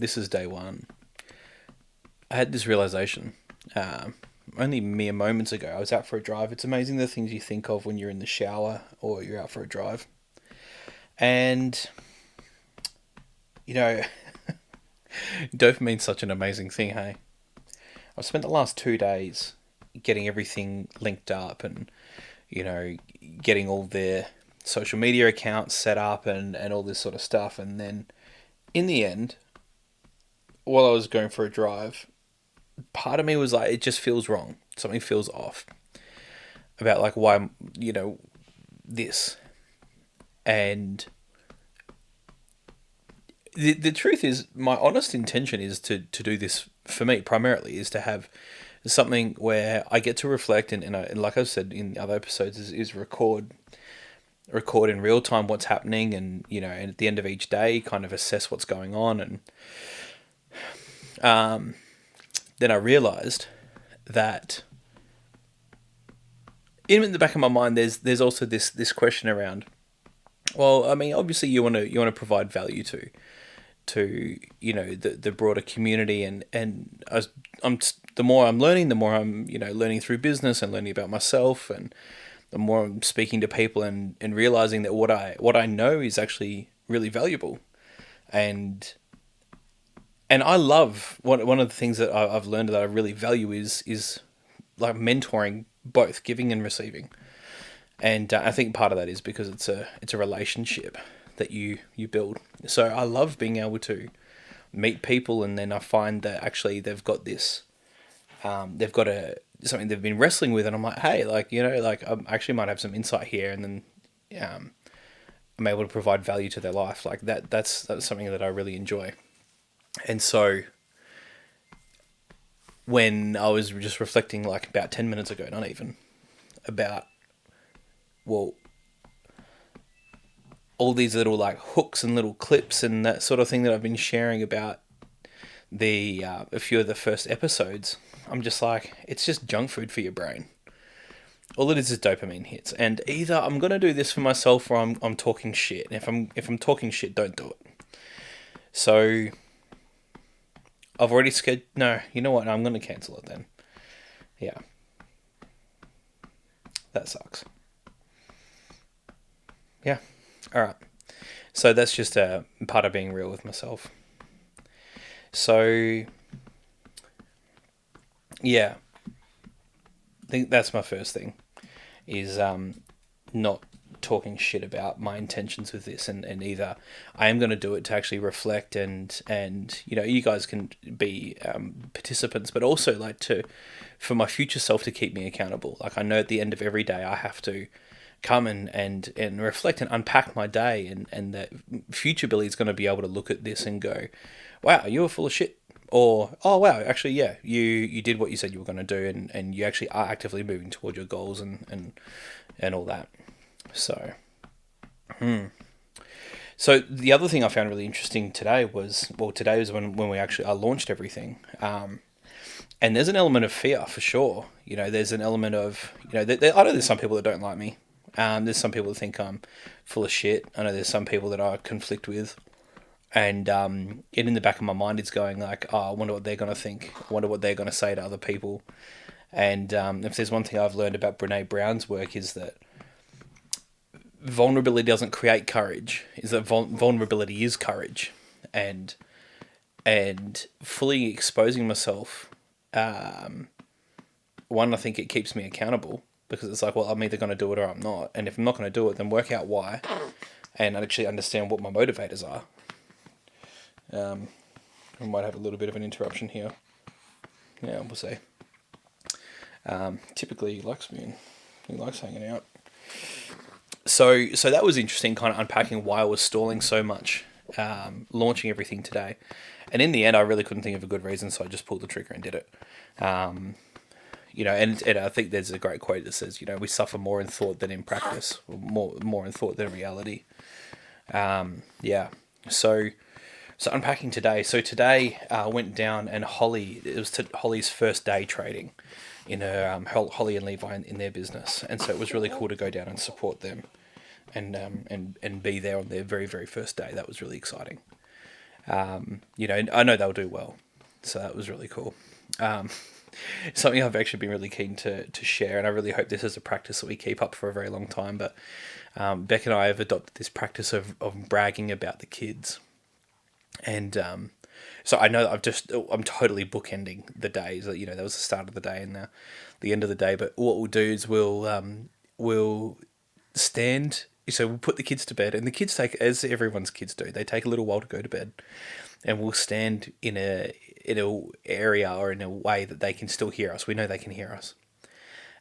this is day one. I had this realization only mere moments ago. I was out for a drive. It's amazing the things you think of when you're in the shower or you're out for a drive. And, you know, dopamine's such an amazing thing, hey? I've spent the last 2 days getting everything linked up and, getting all their social media accounts set up and all this sort of stuff. And then in the end, while I was going for a drive, part of me was like, it just feels wrong. Something feels off about like why, this. And the truth is, my honest intention is to do this for me primarily, is to have something where I get to reflect and like I've said in other episodes, is record in real time what's happening, and and at the end of each day kind of assess what's going on. And then I realized that in the back of my mind there's also this question around, well, I mean, obviously you want to provide value to the broader community, and the more I'm learning, the more I'm learning through business and learning about myself, and the more I'm speaking to people and realizing that what I know is actually really valuable. And I love one of the things that I've learned that I really value is like mentoring, both giving and receiving. And I think part of that is because it's a relationship that you build. So I love being able to meet people, and then I find that actually they've got this, they've got something they've been wrestling with, and I'm like, hey, like I actually might have some insight here, and then I'm able to provide value to their life. Like that's something that I really enjoy. And so when I was just reflecting, like about 10 minutes ago, not even, about, well, all these little like hooks and little clips and that sort of thing that I've been sharing about a few of the first episodes, I'm just like, it's just junk food for your brain. All it is dopamine hits, and either I'm gonna do this for myself or I'm talking shit. And if I'm talking shit, don't do it. So I've already scheduled. No, you know what? I'm going to cancel it then. Yeah. That sucks. Yeah. All right. So that's just a part of being real with myself. So, yeah. I think that's my first thing, is not talking shit about my intentions with this, and either I am going to do it to actually reflect and you guys can be participants, but also like for my future self to keep me accountable. Like I know at the end of every day I have to come and reflect and unpack my day, and that future Billy is going to be able to look at this and go, wow, you were full of shit. Or, oh wow, actually, yeah, you did what you said you were going to do, and you actually are actively moving toward your goals and all that. So, So the other thing I found really interesting today was, when we actually launched everything. And there's an element of fear for sure. There's an element of, I know there's some people that don't like me. There's some people that think I'm full of shit. I know there's some people that I conflict with. And in the back of my mind, it's going like, oh, I wonder what they're going to think. I wonder what they're going to say to other people. And if there's one thing I've learned about Brene Brown's work, is that vulnerability doesn't create courage. Is that vulnerability is courage. And fully exposing myself, one, I think it keeps me accountable, because it's like, well, I'm either going to do it or I'm not. And if I'm not going to do it, then work out why, and actually understand what my motivators are. I might have a little bit of an interruption here. Yeah, we'll see. Typically he likes me and he likes hanging out. So that was interesting, kind of unpacking why I was stalling so much, launching everything today. And in the end, I really couldn't think of a good reason, so I just pulled the trigger and did it. And I think there's a great quote that says, we suffer more in thought than in practice, or more in thought than in reality. Yeah. So unpacking today. So today I went down, and it was Holly's first day trading in her Holly and Levi in their business, and so it was really cool to go down and support them, and be there on their very, very first day. That was really exciting. You know, I know they'll do well, so that was really cool. Something I've actually been really keen to share, and I really hope this is a practice that we keep up for a very long time. But Beck and I have adopted this practice of bragging about the kids, and so I know that I'm totally bookending the days. That, you know, that was the start of the day and the end of the day. But what we'll do is we'll stand. So we'll put the kids to bed, and the kids take, as everyone's kids do, they take a little while to go to bed, and we'll stand in a area or in a way that they can still hear us. We know they can hear us,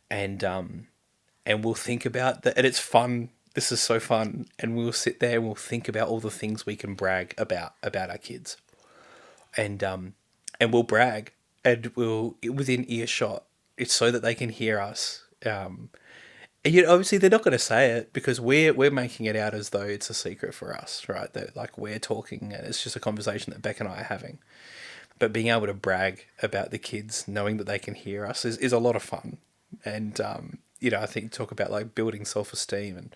and we'll think about that. And it's fun. This is so fun, and we'll sit there and we'll think about all the things we can brag about our kids, and we'll brag, and we'll within earshot. It's so that they can hear us. And you know, obviously they're not going to say it because we're making it out as though it's a secret for us, right? That like we're talking and it's just a conversation that Beck and I are having. But being able to brag about the kids, knowing that they can hear us, is a lot of fun. And you know, I think talk about like building self esteem, and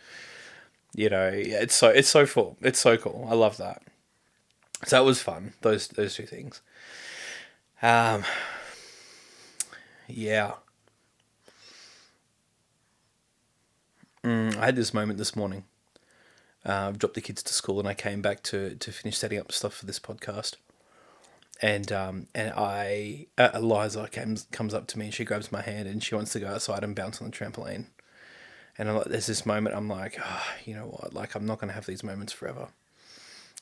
you know, it's so full, it's so cool. I love that. So it was fun. Those two things. Um, yeah. I had this moment this morning. I've dropped the kids to school and I came back to finish setting up stuff for this podcast. And I Eliza comes up to me and she grabs my hand and she wants to go outside and bounce on the trampoline. And I'm like, there's this moment I'm like, oh, you know what? Like I'm not gonna have these moments forever.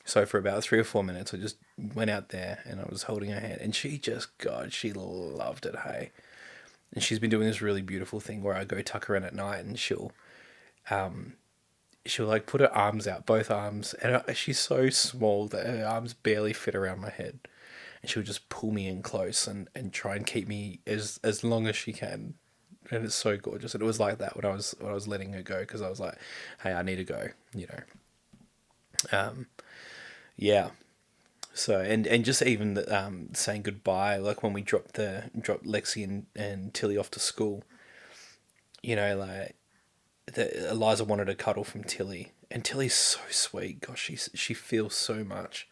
So for about 3 or 4 minutes, I just went out there and I was holding her hand, and she just, God, she loved it. Hey, and she's been doing this really beautiful thing where I go tuck her in at night and she'll like put her arms out, both arms, and she's so small that her arms barely fit around my head, and she'll just pull me in close and try and keep me as long as she can, and it's so gorgeous. And it was like that when I was letting her go, because I was like, hey, I need to go, you know. Yeah. So and just even saying goodbye, like when we dropped Lexi and Tilly off to school, you know, like Eliza wanted a cuddle from Tilly, and Tilly's so sweet. Gosh, she feels so much.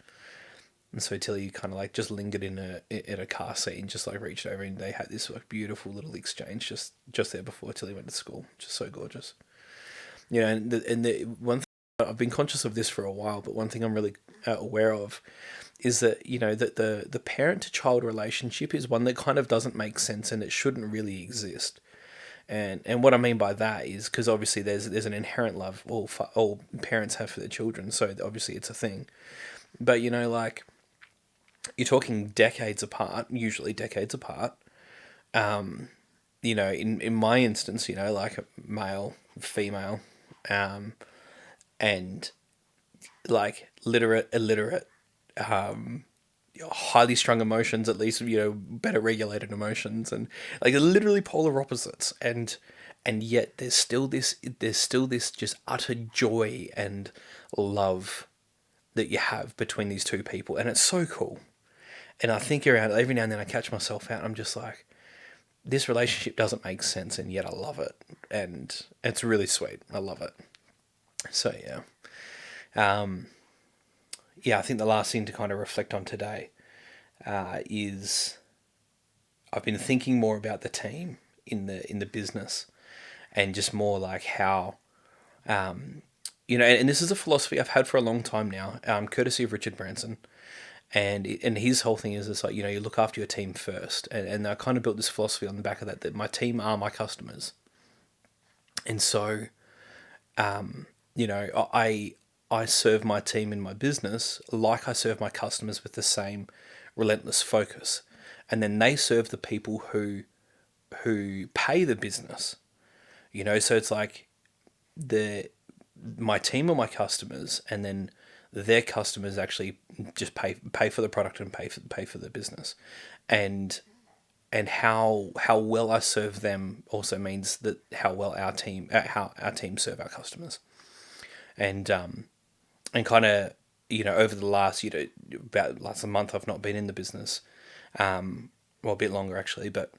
And so Tilly kind of like just lingered in a car seat and just like reached over, and they had this like beautiful little exchange just there before Tilly went to school. Just so gorgeous. You know, and the one thing, I've been conscious of this for a while, but one thing I'm really aware of is that, you know, that the parent to child relationship is one that kind of doesn't make sense, and it shouldn't really exist. And what I mean by that is because obviously there's an inherent love all parents have for their children, so obviously it's a thing. But you know, like you're talking decades apart, usually decades apart. You know, in my instance, you know, like male, female, and like literate, illiterate, highly strung emotions, at least, you know, better regulated emotions, and like literally polar opposites, and yet there's still this just utter joy and love that you have between these two people, and it's so cool. And I think around every now and then I catch myself out and I'm just like, this relationship doesn't make sense, and yet I love it, and it's really sweet. I love it. So yeah. Yeah, I think the last thing to kind of reflect on today is I've been thinking more about the team in the business, and just more like how, you know, and this is a philosophy I've had for a long time now, courtesy of Richard Branson, and his whole thing is this, like, you know, you look after your team first, and I kind of built this philosophy on the back of that my team are my customers, and so, you know, I serve my team in my business like I serve my customers, with the same relentless focus, and then they serve the people who pay the business. You know, so it's like my team are my customers, and then their customers actually just pay for the product and pay for the business, and how well I serve them also means that how well how our team serve our customers, and kind of, you know, over the last, you know, about last month I've not been in the business, well, a bit longer actually, but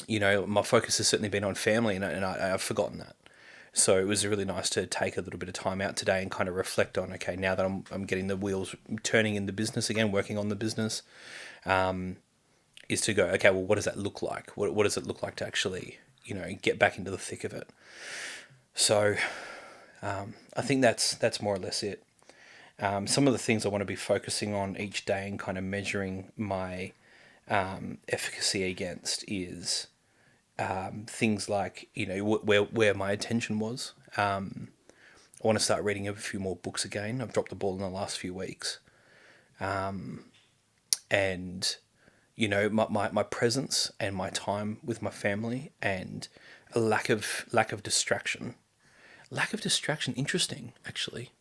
you know, my focus has certainly been on family, and I've forgotten that. So it was really nice to take a little bit of time out today and kind of reflect on, okay, now that I'm getting the wheels turning in the business again, working on the business, is to go, okay, well, what does that look like? What does it look like to actually, get back into the thick of it? So I think that's more or less it. Some of the things I want to be focusing on each day and kind of measuring my efficacy against is things like where my attention was. I want to start reading a few more books again. I've dropped the ball in the last few weeks, and my presence and my time with my family and a lack of distraction. Lack of distraction, interesting actually.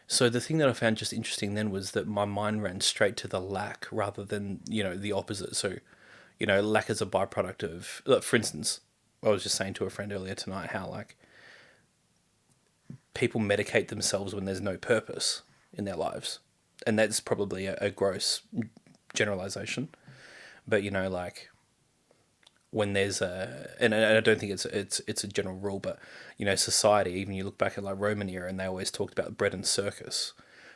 So the thing that I found just interesting then was that my mind ran straight to the lack rather than the opposite. So lack is a byproduct of, look, for instance, I was just saying to a friend earlier tonight how like people medicate themselves when there's no purpose in their lives, and that's probably a gross generalization. But like when there's and I don't think it's a general rule, but society, even you look back at like Roman era, and they always talked about bread and circus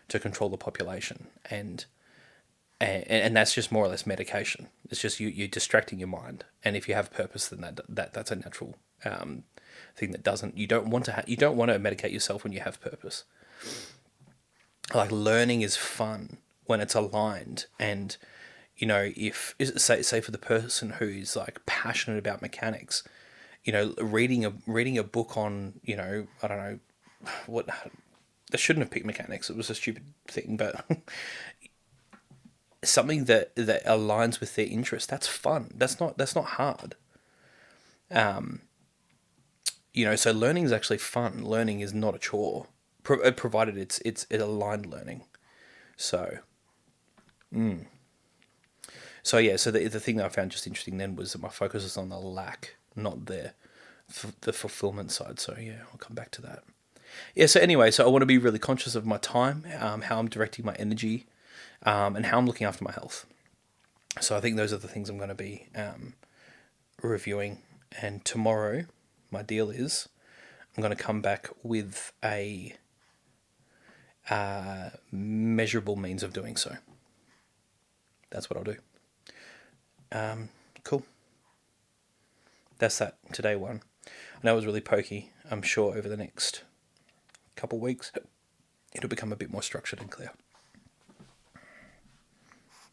to control the population, and that's just more or less medication. It's just you're distracting your mind, and if you have purpose, then that's a natural thing that doesn't. You don't want to you don't want to medicate yourself when you have purpose. Like learning is fun when it's aligned, and if say for the person who's like passionate about mechanics, reading a book on I don't know what. They shouldn't have picked mechanics. It was a stupid thing, but something that aligns with their interest. That's fun. That's not hard. So learning is actually fun. Learning is not a chore, provided it's aligned learning. So, so yeah. So the thing that I found just interesting then was that my focus was on the lack, not the fulfillment side. So yeah, I'll come back to that. Yeah. So anyway, so I want to be really conscious of my time, how I'm directing my energy, and how I'm looking after my health. So I think those are the things I'm going to be reviewing. And tomorrow, my deal is I'm going to come back with a measurable means of doing so. That's what I'll do. Cool. That's that. Today one. I know it was really pokey. I'm sure over the next couple weeks, it'll become a bit more structured and clear.